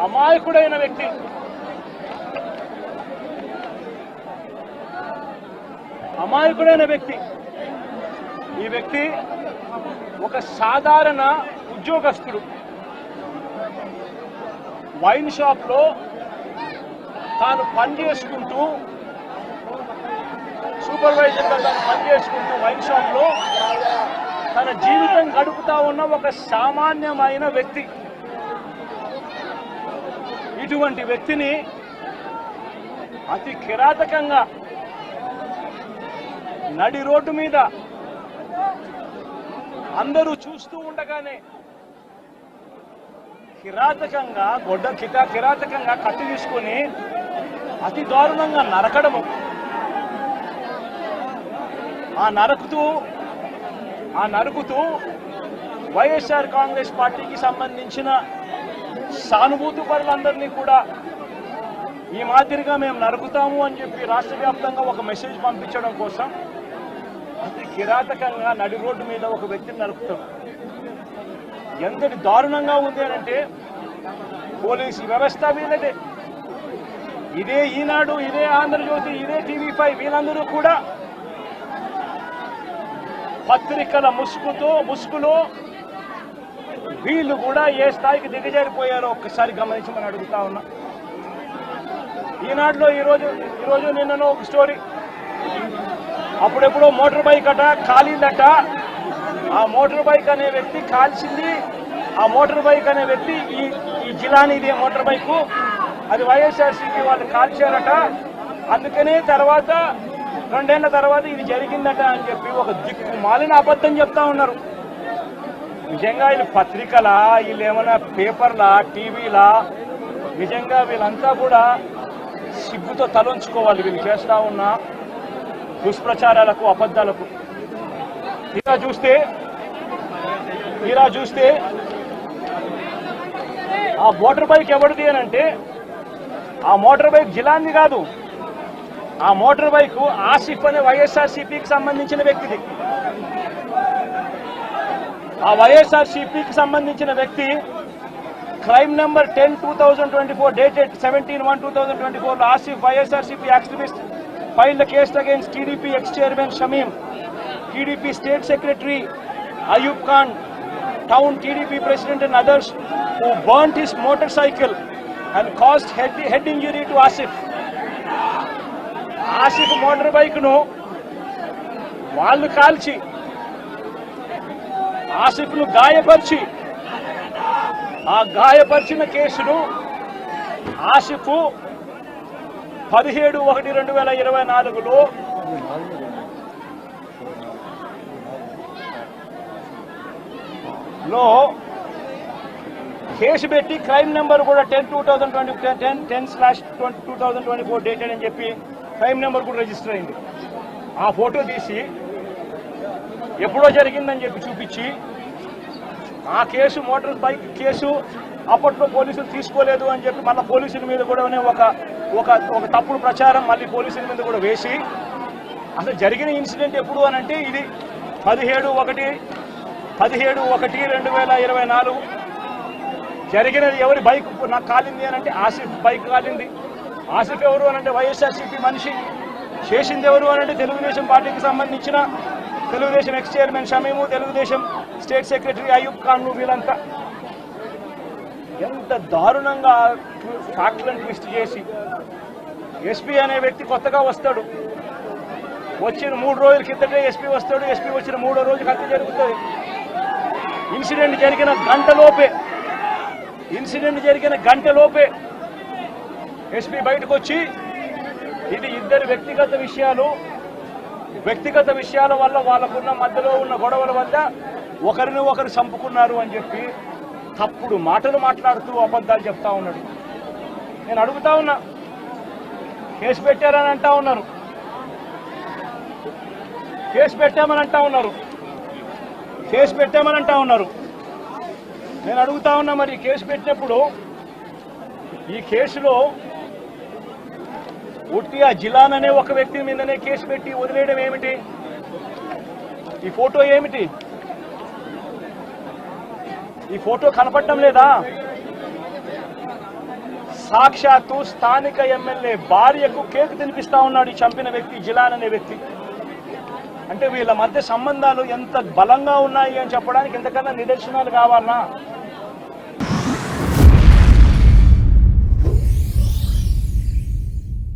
అమాయకుడైన వ్యక్తి, అమాయకుడైన వ్యక్తి. ఈ వ్యక్తి ఒక సాధారణ ఉద్యోగస్తుడు. వైన్ షాప్లో తాను పనిచేసుకుంటూ, సూపర్వైజర్గా తాను పనిచేసుకుంటూ వైన్ షాప్లో తన జీవితం గడుపుతా ఉన్న ఒక సామాన్యమైన వ్యక్తి. ఇటువంటి వ్యక్తిని అతి కిరాతకంగా నడి రోడ్డు మీద అందరూ చూస్తూ ఉండగానే కిరాతకంగా కత్తి తీసుకొని అతి దారుణంగా నరకడము. ఆ నరుకుతూ వైఎస్ఆర్ కాంగ్రెస్ పార్టీకి సంబంధించిన సానుభూతి పరులందరినీ కూడా ఈ మాదిరిగా మేము నరుకుతాము అని చెప్పి రాష్ట్ర వ్యాప్తంగా ఒక మెసేజ్ పంపించడం కోసం అతి కిరాతకంగా నడి రోడ్డు మీద ఒక వ్యక్తిని నరుకుతాం. ఎంతటి దారుణంగా ఉంది అంటే పోలీసు వ్యవస్థ వీళ్ళదే. ఇదే ఈనాడు, ఇదే ఆంధ్రజ్యోతి, ఇదే టీవీ5 వీళ్ళందరూ కూడా పత్రికల ముసుగులో వీళ్ళు కూడా ఏ స్థాయికి దిగజారిపోయారో ఒక్కసారి గమనించమని అడుగుతా ఉన్నా. ఈనాడులో ఈరోజు నిన్ననో ఒక స్టోరీ, అప్పుడెప్పుడో మోటార్ బైక్ అట కాలిందట. ఆ మోటార్ బైక్ అనే వ్యక్తి కాల్చింది. ఆ మోటార్ బైక్ అనే వ్యక్తి ఈ జిలాని, ఇదే మోటార్ బైక్, అది వైఎస్ఆర్సీపీ వాళ్ళు కాల్చారట. అందుకనే తర్వాత 2 ఏళ్ల తర్వాత ఇది జరిగిందట అని చెప్పి ఒక దిక్కుమాలిన అబద్ధం చెప్తా ఉన్నారు. నిజంగా వీళ్ళు పత్రికలా, వీళ్ళు ఏమైనా పేపర్లా, టీవీలా? నిజంగా వీళ్ళంతా కూడా సిగ్గుతో తలంచుకోవాలి వీళ్ళు చేస్తా ఉన్న దుష్ప్రచారాలకు, అబద్ధాలకు. ఇలా చూస్తే ఆ మోటార్ బైక్ ఎవరిది అని అంటే, ఆ మోటార్ బైక్ జిలాంది కాదు. ఆ మోటార్ బైక్ ఆసిఫ్ అనే వైఎస్ఆర్సీపీకి సంబంధించిన వ్యక్తిది. ఆ వైఎస్ఆర్సీపీకి సంబంధించిన వ్యక్తి crime number 10/2024 dated 17/1/2024 Asif YSRCP activist filed the case against TDP ex-chairman Shamim, TDP State Secretary Ayub Khan, Town TDP President and others who burnt his motorcycle and caused head injury to Asif. Asif motor బైక్ను వాళ్ళు కాల్చి ఆసిఫ్ను గాయపరిచి, ఆ గాయపరిచిన కేసును Asif 17/1/2024లో case పెట్టి crime number కూడా 10/2024 dated అని చెప్పి crime number కూడా రిజిస్టర్ అయింది. ఆ ఫోటో తీసి ఎప్పుడో జరిగిందని చెప్పి చూపించి, ఆ కేసు మోటార్ బైక్ కేసు అప్పట్లో పోలీసులు తీసుకోలేదు అని చెప్పి మళ్ళీ పోలీసుల మీద కూడా ఒక తప్పుడు ప్రచారం మళ్ళీ పోలీసుల మీద కూడా వేసి, అసలు జరిగిన ఇన్సిడెంట్ ఎప్పుడు అని అంటే ఇది 17/1/2024 జరిగినది. ఎవరి బైక్ నాకు కాలింది అని అంటే ఆసిఫ్ బైక్ కాలింది. ఆసిఫ్ ఎవరు అని అంటే వైఎస్ఆర్సీపీ మనిషి. చేసింది ఎవరు అని అంటే తెలుగుదేశం పార్టీకి సంబంధించిన Telugu Desam X chairman Shamim, Telugu Desam state secretary Ayub Khan. వీళ్ళంతా ఎంత దారుణంగా ఫ్యాక్ట్లను ట్విస్ట్ చేసి, ఎస్పీ అనే వ్యక్తి కొత్తగా వస్తాడు, వచ్చిన 3 రోజుల కిందటే ఎస్పీ వస్తాడు. ఎస్పీ వచ్చిన 3వ రోజు హత్య జరుగుతుంది. ఇన్సిడెంట్ జరిగిన గంటలోపే ఎస్పీ బయటకు వచ్చి, ఇది ఇద్దరు వ్యక్తిగత విషయాల వల్ల వాళ్ళకున్న మధ్యలో ఉన్న గొడవల వల్ల ఒకరిని ఒకరు చంపుకున్నారు అని చెప్పి తప్పుడు మాటలు మాట్లాడుతూ అబద్ధాలు చెప్తా ఉన్నాడు. నేను అడుగుతా ఉన్నా, కేసు పెట్టారని అంటా ఉన్నారు, కేసు పెట్టామని అంటా ఉన్నారు. నేను అడుగుతా ఉన్నా, మరి కేసు పెట్టినప్పుడు ఈ కేసులో ఉట్టి ఆ జిలాన్ అనే ఒక వ్యక్తి మీదనే కేసు పెట్టి వదిలేయడం ఏమిటి? ఈ ఫోటో ఏమిటి? ఈ ఫోటో కనపడటం లేదా? సాక్షాత్తు స్థానిక ఎమ్మెల్యే భార్యకు కేక్ తినిపిస్తా ఉన్నాడు ఈ చంపిన వ్యక్తి, జిలాన్ అనే వ్యక్తి. అంటే వీళ్ళ మధ్య సంబంధాలు ఎంత బలంగా ఉన్నాయి అని చెప్పడానికి ఎంతకన్నా నిదర్శనాలు కావాలన్నా?